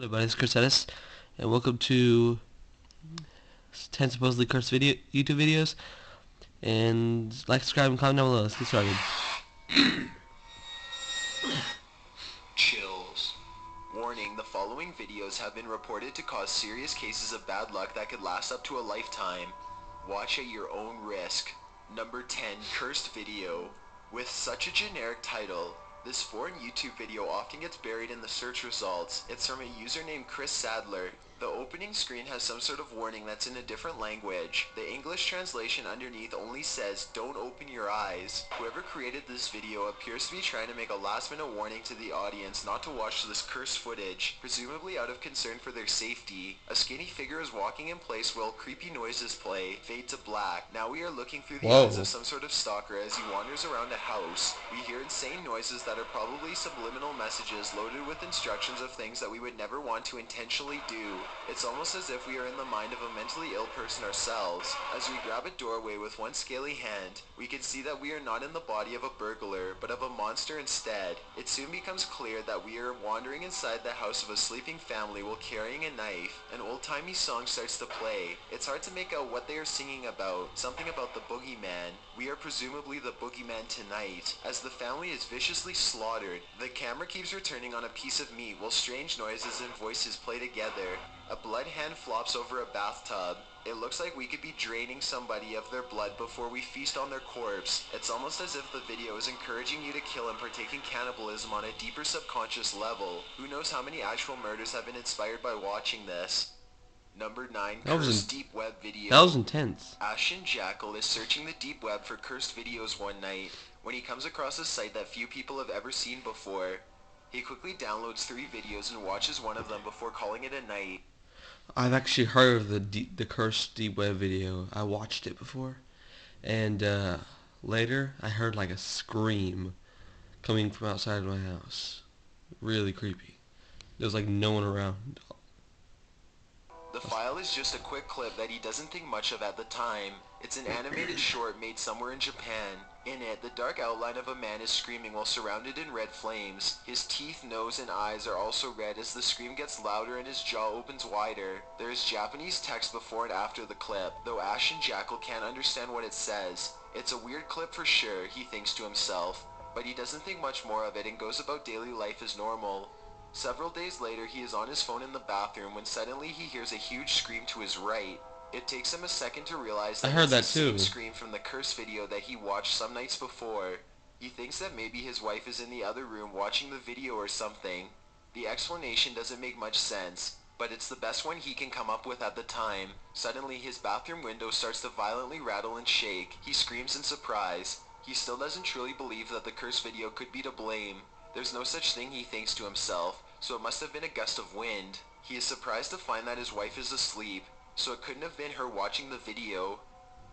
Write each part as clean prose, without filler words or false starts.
My name is Chris Ennis, and welcome to 10 supposedly cursed YouTube videos. And like, subscribe, and comment down below. Let's get started. Chills. Warning, the following videos have been reported to cause serious cases of bad luck that could last up to a lifetime. Watch at your own risk. Number 10, Cursed Video. With such a generic title, this foreign YouTube video often gets buried in the search results. It's from a user named Chris Sadler. The opening screen has some sort of warning that's in a different language. The English translation underneath only says, "Don't open your eyes." Whoever created this video appears to be trying to make a last-minute warning to the audience not to watch this cursed footage, presumably out of concern for their safety. A skinny figure is walking in place while creepy noises play. Fade to black. Now we are looking through the eyes of some sort of stalker as he wanders around a house. We hear insane noises that are probably subliminal messages loaded with instructions of things that we would never want to intentionally do. It's almost as if we are in the mind of a mentally ill person ourselves. As we grab a doorway with one scaly hand, we can see that we are not in the body of a burglar, but of a monster instead. It soon becomes clear that we are wandering inside the house of a sleeping family while carrying a knife. An old-timey song starts to play. It's hard to make out what they are singing about. Something about the boogeyman. We are presumably the boogeyman tonight. As the family is viciously slaughtered, the camera keeps returning on a piece of meat while strange noises and voices play together. A blood hand flops over a bathtub. It looks like we could be draining somebody of their blood before we feast on their corpse. It's almost as if the video is encouraging you to kill and partake in cannibalism on a deeper subconscious level. Who knows how many actual murders have been inspired by watching this? Number 9, Cursed Deep Web Video. That was intense. Ashen Jackal is searching the deep web for cursed videos one night when he comes across a site that few people have ever seen before. He quickly downloads 3 videos and watches one of them before calling it a night. I've actually heard of the cursed deep web video. I watched it before, and later I heard like a scream coming from outside my house. Really creepy. There was like no one around. The file is just a quick clip that he doesn't think much of at the time. It's an animated short made somewhere in Japan. In it, the dark outline of a man is screaming while surrounded in red flames. His teeth, nose, and eyes are also red as the scream gets louder and his jaw opens wider. There is Japanese text before and after the clip, though Ashen Jackal can't understand what it says. It's a weird clip for sure, he thinks to himself, but he doesn't think much more of it and goes about daily life as normal. Several days later, he is on his phone in the bathroom when suddenly he hears a huge scream to his right. It takes him a second to realize that it's the same scream from the curse video that he watched some nights before. He thinks that maybe his wife is in the other room watching the video or something. The explanation doesn't make much sense, but it's the best one he can come up with at the time. Suddenly, his bathroom window starts to violently rattle and shake. He screams in surprise. He still doesn't truly believe that the curse video could be to blame. There's no such thing, he thinks to himself, so it must have been a gust of wind. He is surprised to find that his wife is asleep, so it couldn't have been her watching the video.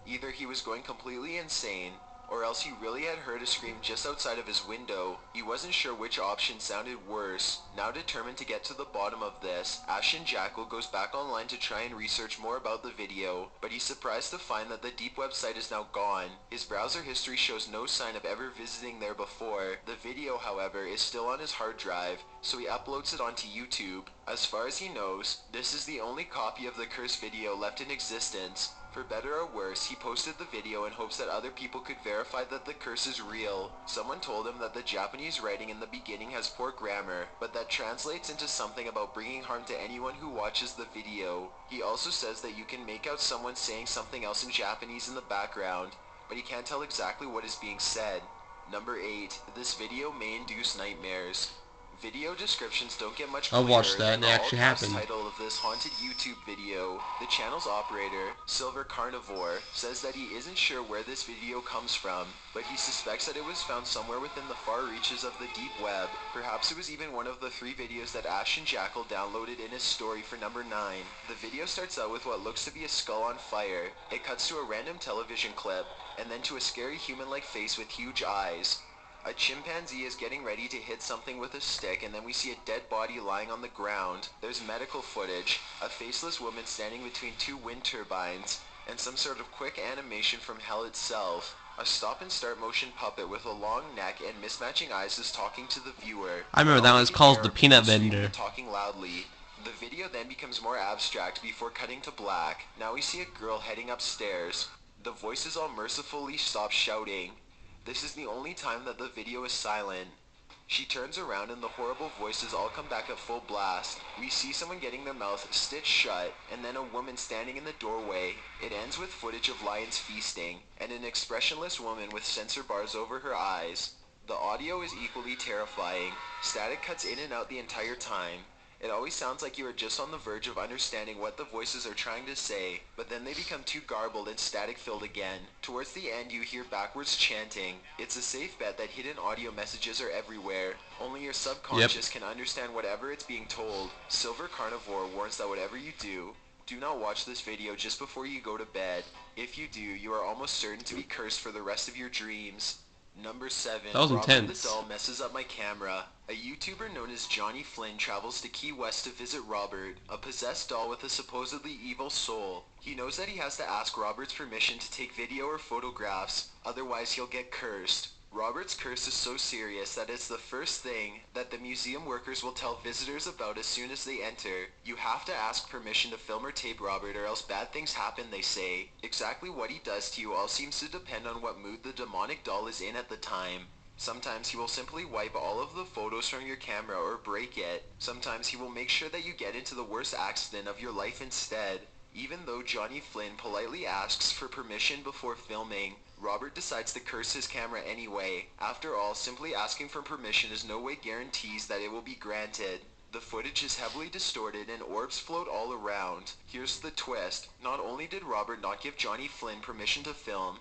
Either he was going completely insane, or else he really had heard a scream just outside of his window. He wasn't sure which option sounded worse. Now determined to get to the bottom of this, Ashen Jackal goes back online to try and research more about the video, but he's surprised to find that the deep website is now gone. His browser history shows no sign of ever visiting there before. The video, however, is still on his hard drive, so he uploads it onto YouTube. As far as he knows, this is the only copy of the cursed video left in existence. For better or worse, he posted the video in hopes that other people could verify that the curse is real. Someone told him that the Japanese writing in the beginning has poor grammar, but that translates into something about bringing harm to anyone who watches the video. He also says that you can make out someone saying something else in Japanese in the background, but he can't tell exactly what is being said. Number 8. This video may induce nightmares. Video descriptions don't get much clearer. I watched that and it actually happened. The title of this haunted YouTube video. The channel's operator, Silver Carnivore, says that he isn't sure where this video comes from, but he suspects that it was found somewhere within the far reaches of the deep web. Perhaps it was even one of the 3 videos that Ashen Jackal downloaded in his story for number 9. The video starts out with what looks to be a skull on fire. It cuts to a random television clip, and then to a scary human-like face with huge eyes. A chimpanzee is getting ready to hit something with a stick, and then we see a dead body lying on the ground. There's medical footage, a faceless woman standing between 2 wind turbines, and some sort of quick animation from hell itself. A stop and start motion puppet with a long neck and mismatching eyes is talking to the viewer. I remember that one was called The Peanut Vendor. Talking loudly. The video then becomes more abstract before cutting to black. Now we see a girl heading upstairs. The voices all mercifully stop shouting. This is the only time that the video is silent. She turns around and the horrible voices all come back at full blast. We see someone getting their mouth stitched shut, and then a woman standing in the doorway. It ends with footage of lions feasting, and an expressionless woman with censor bars over her eyes. The audio is equally terrifying. Static cuts in and out the entire time. It always sounds like you are just on the verge of understanding what the voices are trying to say, but then they become too garbled and static-filled again. Towards the end you hear backwards chanting. It's a safe bet that hidden audio messages are everywhere. Only your subconscious can understand whatever it's being told. Silver Carnivore warns that whatever you do not watch this video just before you go to bed. If you do, you are almost certain to be cursed for the rest of your dreams. Number 7. That was Robert intense. the Doll messes up my camera. A YouTuber known as Johnny Flynn travels to Key West to visit Robert, a possessed doll with a supposedly evil soul. He knows that he has to ask Robert's permission to take video or photographs, otherwise he'll get cursed. Robert's curse is so serious that it's the first thing that the museum workers will tell visitors about as soon as they enter. You have to ask permission to film or tape Robert or else bad things happen, they say. Exactly what he does to you all seems to depend on what mood the demonic doll is in at the time. Sometimes he will simply wipe all of the photos from your camera or break it. Sometimes he will make sure that you get into the worst accident of your life instead. Even though Johnny Flynn politely asks for permission before filming, Robert decides to curse his camera anyway. After all, simply asking for permission is no way guarantees that it will be granted. The footage is heavily distorted and orbs float all around. Here's the twist. Not only did Robert not give Johnny Flynn permission to film,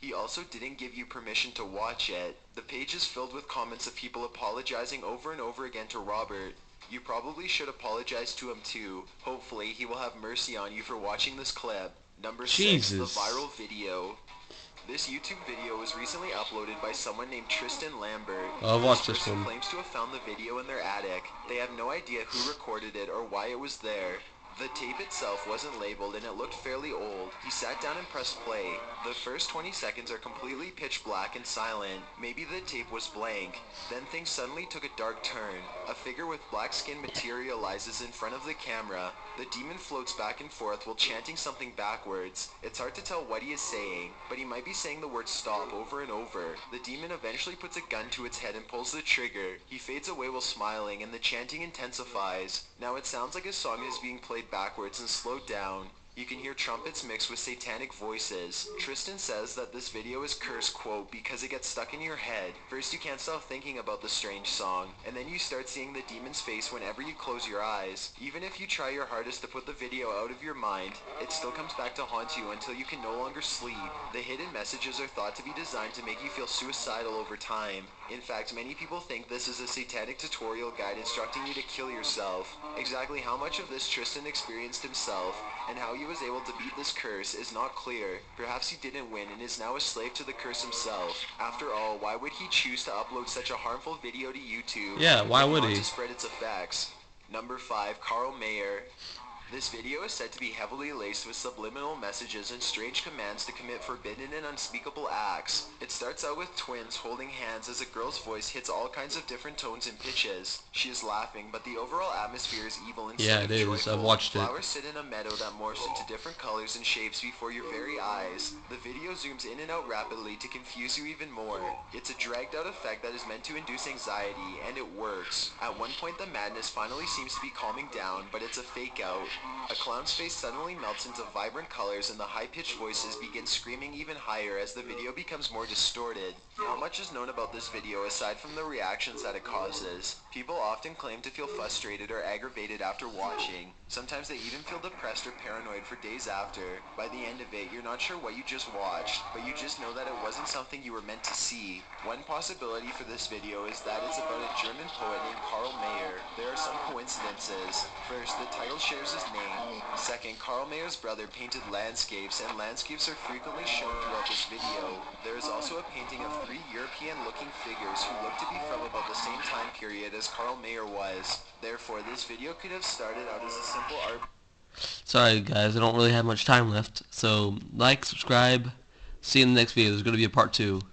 he also didn't give you permission to watch it. The page is filled with comments of people apologizing over and over again to Robert. You probably should apologize to him too. Hopefully he will have mercy on you for watching this clip. Number 6. The viral video. This YouTube video was recently uploaded by someone named Tristan Lambert. I'll watch this person one. claims to have found the video in their attic. They have no idea who recorded it or why it was there. The tape itself wasn't labeled and it looked fairly old. He sat down and pressed play. The first 20 seconds are completely pitch black and silent. Maybe the tape was blank. Then things suddenly took a dark turn. A figure with black skin materializes in front of the camera. The demon floats back and forth while chanting something backwards. It's hard to tell what he is saying, but he might be saying the word stop over and over. The demon eventually puts a gun to its head and pulls the trigger. He fades away while smiling and the chanting intensifies. Now it sounds like a song is being played backwards and slowed down. You can hear trumpets mixed with satanic voices. Tristan says that this video is cursed, quote, because it gets stuck in your head. First you can't stop thinking about the strange song, and then you start seeing the demon's face whenever you close your eyes. Even if you try your hardest to put the video out of your mind, it still comes back to haunt you until you can no longer sleep. The hidden messages are thought to be designed to make you feel suicidal over time. In fact, many people think this is a satanic tutorial guide instructing you to kill yourself. Exactly how much of this Tristan experienced himself, and how he was able to beat this curse is not clear. Perhaps he didn't win and is now a slave to the curse himself. After all, why would he choose to upload such a harmful video to YouTube? Yeah, why would he? To spread its effects. Number 5. Carl Mayer. This video is said to be heavily laced with subliminal messages and strange commands to commit forbidden and unspeakable acts. It starts out with twins holding hands as a girl's voice hits all kinds of different tones and pitches. She is laughing, but the overall atmosphere is evil and joyful. I've watched it. Flowers sit in a meadow that morphs into different colors and shapes before your very eyes. The video zooms in and out rapidly to confuse you even more. It's a dragged out effect that is meant to induce anxiety, and it works. At one point the madness finally seems to be calming down, but it's a fake out. A clown's face suddenly melts into vibrant colors and the high-pitched voices begin screaming even higher as the video becomes more distorted. Not much is known about this video aside from the reactions that it causes. People often claim to feel frustrated or aggravated after watching. Sometimes they even feel depressed or paranoid for days after. By the end of it, you're not sure what you just watched, but you just know that it wasn't something you were meant to see. One possibility for this video is that it's about a German poet named Carl Mayer. There are some coincidences. First, the title shares his name. Second, Carl Mayer's brother painted landscapes, and landscapes are frequently shown throughout this video. There is also a painting of 3 European-looking figures who look to be from about the same time period as Carl Mayer was. Therefore, this video could have started out as a simple art. Sorry guys, I don't really have much time left, so like, subscribe, see you in the next video. There's going to be a part 2.